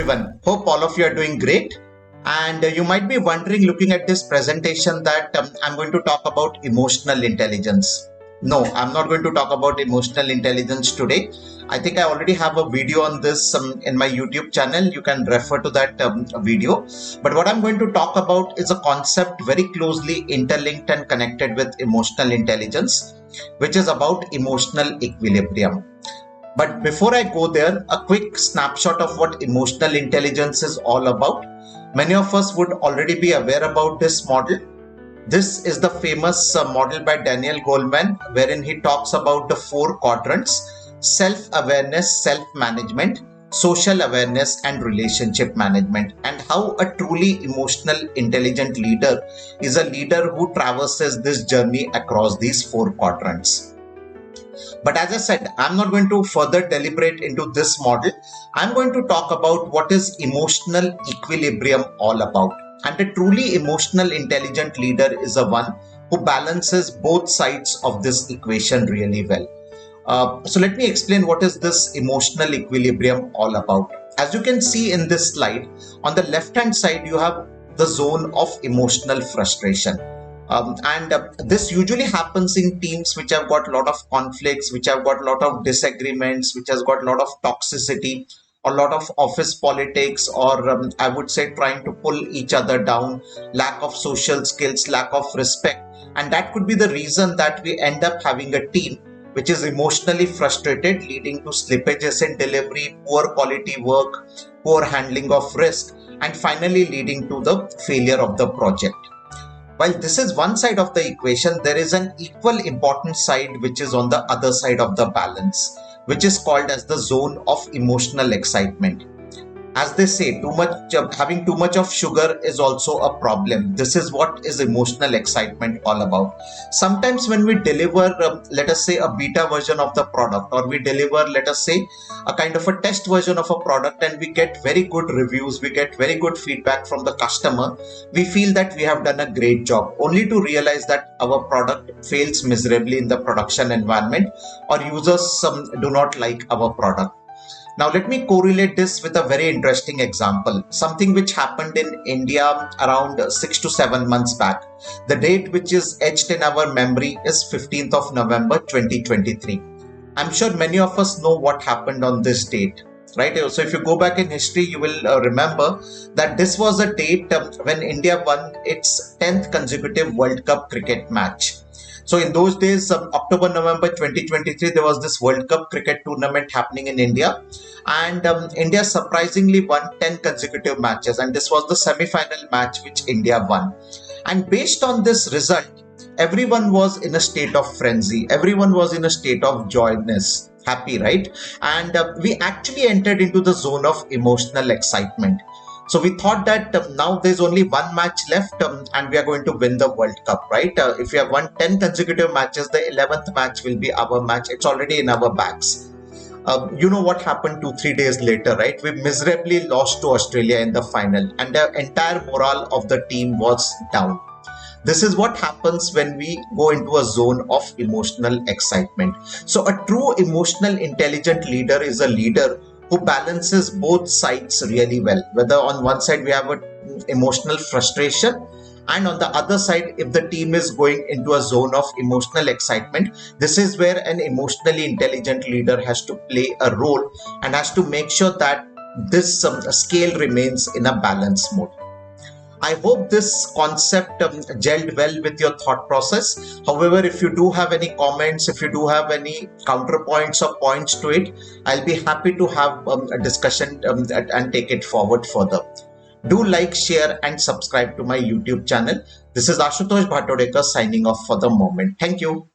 everyone. Hope all of you are doing great. And you might be wondering, looking at this presentation, that I'm going to talk about emotional intelligence. No, I'm not going to talk about emotional intelligence today. I think I already have a video on this in my YouTube channel. You can refer to that video. But what I'm going to talk about is a concept very closely interlinked and connected with emotional intelligence, which is about emotional equilibrium. But before I go there, a quick snapshot of what emotional intelligence is all about. Many of us would already be aware about this model. This is the famous model by Daniel Goleman, wherein he talks about the 4 quadrants: self-awareness, self-management, social awareness, and relationship management, and how a truly emotional intelligent leader is a leader who traverses this journey across these 4 quadrants. But as I said, I'm not going to further deliberate into this model. I'm going to talk about what is emotional equilibrium all about. And a truly emotional intelligent leader is a one who balances both sides of this equation really well. So let me explain what is this emotional equilibrium all about. As you can see in this slide, on the left hand side, you have the zone of emotional frustration. This usually happens in teams which have got a lot of conflicts, which have got a lot of disagreements, which has got a lot of toxicity, a lot of office politics, or I would say trying to pull each other down, lack of social skills, lack of respect. And that could be the reason that we end up having a team which is emotionally frustrated, leading to slippages in delivery, poor quality work, poor handling of risk, and finally leading to the failure of the project. While this is one side of the equation, there is an equal important side which is on the other side of the balance, which is called as the zone of emotional excitement. As they say, having too much of sugar is also a problem. This is what is emotional excitement all about. Sometimes when we deliver, let us say, a beta version of the product, or we deliver, let us say, a kind of a test version of a product, and we get very good reviews, we get very good feedback from the customer, we feel that we have done a great job, only to realize that our product fails miserably in the production environment, or users do not like our product. Now, let me correlate this with a very interesting example, something which happened in India around 6 to 7 months back. The date which is etched in our memory is 15th of November 2023. I'm sure many of us know what happened on this date, right? So if you go back in history, you will remember that this was a date when India won its 10th consecutive World Cup cricket match. So in those days, October, November 2023, there was this World Cup cricket tournament happening in India, and India surprisingly won 10 consecutive matches, and this was the semi-final match which India won. And based on this result, everyone was in a state of frenzy. Everyone was in a state of joyness, happy, right? And we actually entered into the zone of emotional excitement. So we thought that now there's only one match left and we are going to win the World Cup, right? If we have won 10 consecutive matches, the 11th match will be our match. It's already in our bags. You know what happened 2-3 days later, right? We miserably lost to Australia in the final, and the entire morale of the team was down. This is what happens when we go into a zone of emotional excitement. So a true emotional intelligent leader is a leader who balances both sides really well. Whether on one side we have an emotional frustration, and on the other side, if the team is going into a zone of emotional excitement, this is where an emotionally intelligent leader has to play a role and has to make sure that this scale remains in a balanced mode. I hope this concept gelled well with your thought process. However, if you do have any comments, if you do have any counterpoints or points to it, I'll be happy to have a discussion and take it forward further. Do like, share, and subscribe to my YouTube channel. This is Ashutosh Bhatodekar signing off for the moment. Thank you.